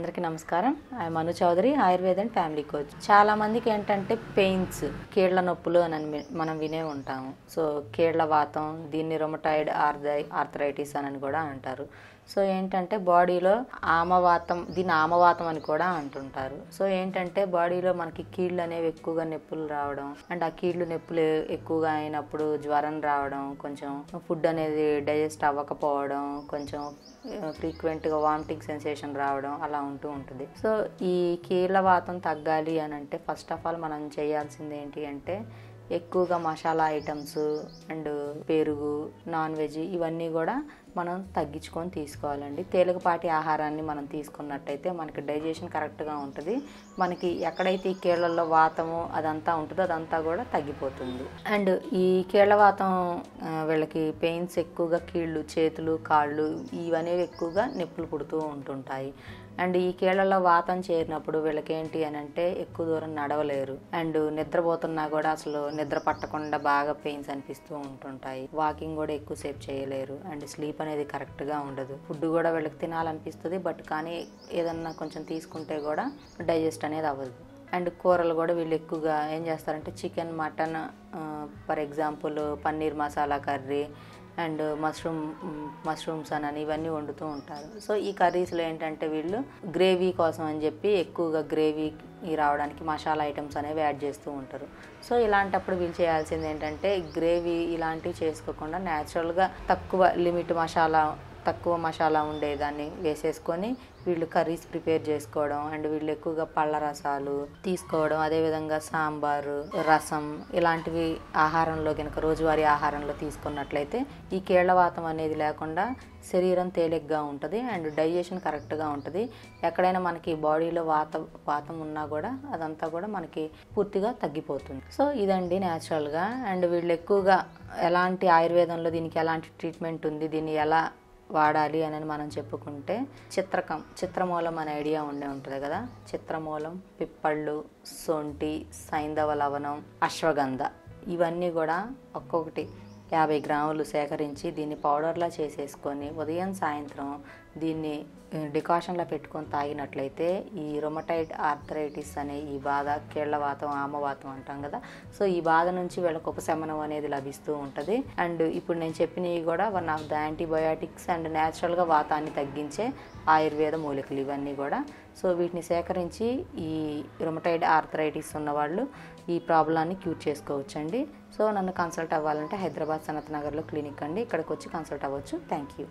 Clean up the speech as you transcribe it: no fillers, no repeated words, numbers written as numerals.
అందరికీ నమస్కారం. I Manu Chaudhary, Ayurveda and family coach. చాలా మందికి ఏంటంటే పెయిన్స్, కీళ్ల నొప్పులు అని మనం వినే ఉంటాము. సో కీళ్ల వాతం, దీన్ని రొమటాయిడ్ ఆర్థరైటిస్ అని కూడా అంటారు. సో ఏంటంటే బాడీలో ఆమవాతం, దీన్ని ఆమవాతం అని కూడా అంటుంటారు. సో ఏంటంటే బాడీలో మనకి కీళ్ళు అనేవి ఎక్కువగా నొప్పులు రావడం, అండ్ ఆ కీళ్ళు నొప్పులు ఎక్కువగా అయినప్పుడు జ్వరం రావడం, కొంచెం ఫుడ్ అనేది డైజెస్ట్ అవ్వకపోవడం, కొంచెం ఫ్రీక్వెంట్గా వామిటింగ్ సెన్సేషన్ రావడం అలా ఉంటూ ఉంటుంది. సో ఈ కీళ్ళ వాతం తగ్గాలి అని అంటే ఫస్ట్ ఆఫ్ ఆల్ మనం చేయాల్సింది ఏంటి అంటే ఎక్కువగా మసాలా ఐటమ్స్ అండ్ పెరుగు, నాన్ వెజ్ ఇవన్నీ కూడా మనం తగ్గించుకొని తీసుకోవాలండి. తేలికపాటి ఆహారాన్ని మనం తీసుకున్నట్టయితే మనకి డైజెషన్ కరెక్ట్గా ఉంటుంది. మనకి ఎక్కడైతే ఈ కీళ్ళల్లో వాతము అదంతా ఉంటుందో అదంతా కూడా తగ్గిపోతుంది. అండ్ ఈ కీళ్ళ వాతం వీళ్ళకి పెయిన్స్ ఎక్కువగా కీళ్ళు, చేతులు, కాళ్ళు ఇవనేవి ఎక్కువగా నొప్పులు పుడుతూ ఉంటుంటాయి. అండ్ ఈ కీళ్ళలో వాతం చేరినప్పుడు వీళ్ళకి ఏంటి అని అంటే ఎక్కువ దూరం నడవలేరు. అండ్ నిద్రపోతున్నా కూడా అసలు నిద్ర పట్టకుండా బాగా పెయిన్స్ అనిపిస్తూ ఉంటుంటాయి. వాకింగ్ కూడా ఎక్కువసేపు చేయలేరు. అండ్ స్లీప్ అనేది కరెక్ట్గా ఉండదు. ఫుడ్ కూడా వీళ్ళకి తినాలనిపిస్తుంది, బట్ కానీ ఏదన్నా కొంచెం తీసుకుంటే కూడా డైజెస్ట్ అనేది అవ్వదు. అండ్ కూరలు కూడా వీళ్ళు ఎక్కువగా ఏం చేస్తారంటే chicken, mutton, for example paneer masala curry and mushrooms అని ఇవన్నీ వండుతూ ఉంటారు. సో ఈ కర్రీస్లో ఏంటంటే వీళ్ళు గ్రేవీ కోసం అని చెప్పి ఎక్కువగా గ్రేవీ రావడానికి మసాలా ఐటమ్స్ అనేవి యాడ్ చేస్తూ ఉంటారు. సో ఇలాంటప్పుడు వీళ్ళు చేయాల్సింది ఏంటంటే గ్రేవీ ఇలాంటివి చేసుకోకుండా న్యాచురల్గా తక్కువ మసాలా ఉండేదాన్ని వేసేసుకొని వీళ్ళు కర్రీస్ ప్రిపేర్ చేసుకోవడం, అండ్ వీళ్ళు ఎక్కువగా పళ్ళ రసాలు తీసుకోవడం, అదేవిధంగా సాంబారు, రసం ఇలాంటివి ఆహారంలో కనుక రోజువారీ ఆహారంలో తీసుకున్నట్లయితే ఈ కీళ్లవాతం అనేది లేకుండా శరీరం తేలిగ్గా ఉంటుంది అండ్ డైజెషన్ కరెక్ట్గా ఉంటుంది. ఎక్కడైనా మనకి బాడీలో వాతం ఉన్నా కూడా అదంతా కూడా మనకి పూర్తిగా తగ్గిపోతుంది. సో ఇదండి న్యాచురల్గా. అండ్ వీళ్ళు ఎక్కువగా ఎలాంటి ఆయుర్వేదంలో దీనికి ఎలాంటి ట్రీట్మెంట్ ఉంది, దీన్ని ఎలా వాడాలి అని మనం చెప్పుకుంటే చిత్రమూలం అనే ఐడియా ఉంటుంది కదా. చిత్రమూలం, పిప్పళ్ళు, సొంటి, సైంధవ లవణం, అశ్వగంధ ఇవన్నీ కూడా ఒక్కొక్కటి 50 గ్రాములు సేకరించి దీన్ని పౌడర్లా చేసేసుకొని ఉదయం సాయంత్రం దీన్ని డికాషన్లో పెట్టుకొని తాగినట్లయితే ఈ రొమటాయిడ్ ఆర్థరైటిస్ అనే ఈ బాధ, కీళ్లవాతం, ఆమవాతం అంటాం కదా, సో ఈ బాధ నుంచి వీళ్ళకి ఉపశమనం అనేది లభిస్తూ ఉంటుంది. అండ్ ఇప్పుడు నేను చెప్పినవి కూడా one of the antibiotics and న్యాచురల్గా వాతాన్ని తగ్గించే ఆయుర్వేద మూలికలు ఇవన్నీ కూడా. సో వీటిని సేకరించి ఈ రొమటాయిడ్ ఆర్థరైటిస్ ఉన్నవాళ్ళు ఈ ప్రాబ్లాన్ని క్యూర్ చేసుకోవచ్చండి. సో నన్ను కన్సల్ట్ అవ్వాలంటే హైదరాబాద్ సనత్ నగర్లో క్లినిక్ అండి, ఇక్కడికి వచ్చి కన్సల్ట్ అవ్వచ్చు. Thank you.